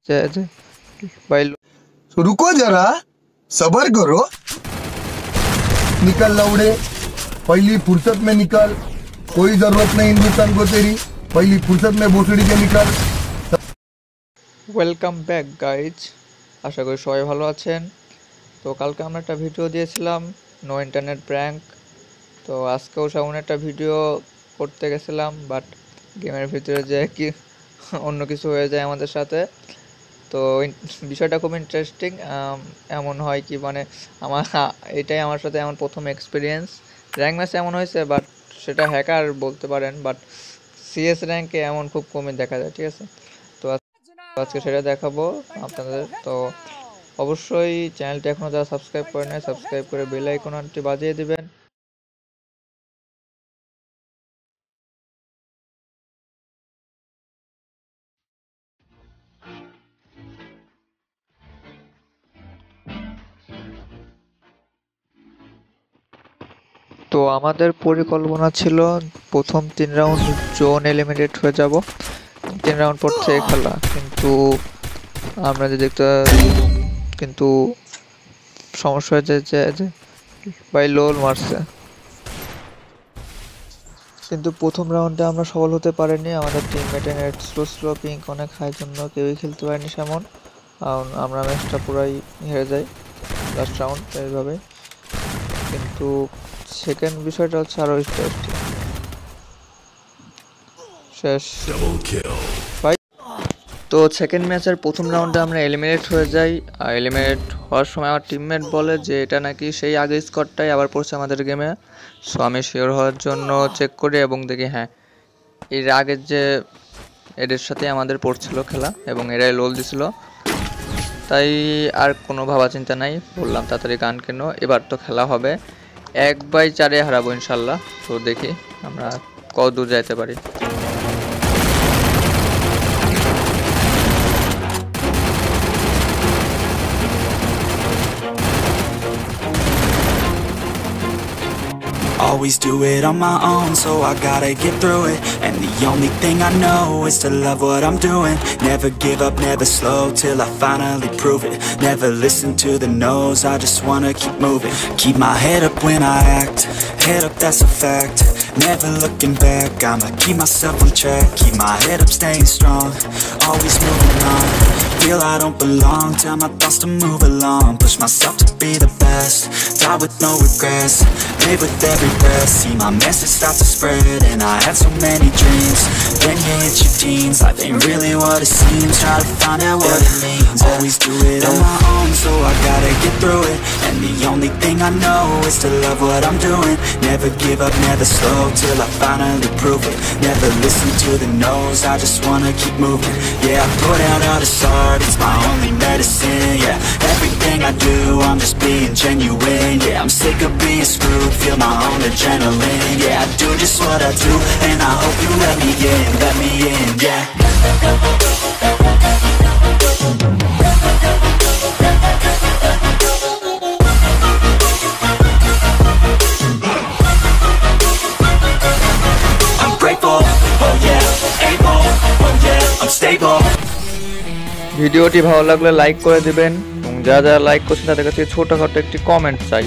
जय जय भाई तो रुको जरा, सबर करो। निकल लौड़े, पहली फुर्सत में निकल। कोई जरूरत नहीं हिंदुस्तान को तेरी, पहली फुर्सत में भोसड़ी के निकल। ওয়েলকাম ব্যাক গাইজ, আশা করি সবাই ভালো আছেন। তো কালকে আমরা একটা ভিডিও দিয়েছিলাম নো ইন্টারনেট প্র্যাঙ্ক। তো আজকেও সেমন একটা ভিডিও করতে গেছিলাম, বাট গেমের ভিতরে যে কি অন্য কিছু হয়ে যায় আমাদের সাথে। তো বিষয়টা খুব ইন্টারেস্টিং। এমন হয় কি মানে এটাই আমার সাথে এমন প্রথম এক্সপিরিয়েন্স। র্যাঙ্ক ম্যাচে এমন হয়েছে, বাট সেটা হ্যাকার বলতে পারেন, বাট সিএস র্যাঙ্কে এমন খুব কমই দেখা যায়, ঠিক আছে। তো আজকে সেটা দেখাবো আপনাদের। তো অবশ্যই চ্যানেলটি এখনও যারা সাবস্ক্রাইব করে নেয়, সাবস্ক্রাইব করে বেল আইকনটি বাজিয়ে দিবেন। তো আমাদের পরিকল্পনা ছিল প্রথম 3 রাউন্ড জোন এলিমিনেট হয়ে যাব, 3 রাউন্ড পর থেকে খেলা। কিন্তু আমরা যে দেখতে কিন্তু সমস্যা হয়েছে যে ভাই লোল মারছে। কিন্তু প্রথম রাউন্ডে আমরা সফল হতে পারিনি। আমাদের টিমমেটের নেট স্লো পিঙ্ক অনেক হাই জন্য কেউই খেলতে পারেনি সেমন। আমরা ম্যাচটা পুরাই হেরে যাই লাস্ট রাউন্ড এইভাবে। কিন্তু সেকেন্ড বিষয়টা হচ্ছে আরো ইন্টারেস্টিং। শেষ ভাই। তো সেকেন্ড ম্যাচের প্রথম রাউন্ডে আমরা এলিমিনেট হয়ে যাই। আর এলিমিনেট হওয়ার সময় আমার টিমমেট বলে যে এটা নাকি সেই আগের স্কোরটাই আবার পড়ছে আমাদের গেমে। সো আমি শিওর হওয়ার জন্য চেক করি এবং দেখি হ্যাঁ, এর আগের যে এদের সাথে আমাদের পড়ছিল খেলা এবং এরাই লোল দিছিল। তাই আর কোনো ভাবা চিন্তা নাই, বললাম তাড়াতাড়ি গান কেন, এবার তো খেলা হবে। 1/4 হারাবো ইনশাল্লাহ। তো দেখি আমরা কত দূর যাইতে পারি। Always do it on my own, so I gotta get through it. And the only thing I know is to love what I'm doing. Never give up, never slow, till I finally prove it. Never listen to the no's, I just wanna keep moving. Keep my head up when I act, head up, that's a fact. Never looking back, I'ma keep myself on track. Keep my head up, staying strong, always moving on. Feel I don't belong, tell my thoughts to move along. Push myself to be the best, die with no regrets. Live with every breath, see my message start to spread. And I had so many dreams, then you hit your teens. Life ain't really what it seems, try to find out what it means. Always do it on my own, so I gotta get through it. And the only thing I know is to love what I'm doing. Never give up, never slow, till I finally prove it. Never listen to the no's, I just wanna keep moving. Yeah, I put out all this art, it's my only medicine. Yeah, everything I do, I'm just being genuine. Yeah, I'm sick of being screwed, feel my own adrenaline. Yeah, I do just what I do, and I hope you let me in, yeah. I'm grateful, oh yeah, able, oh yeah, I'm stable. ভিডিওটি ভালো লাগলে like করে দিবেন এবং যারা যারা like করছেন তাদের কাছে ছোটখাটো একটি কমেন্ট চাই।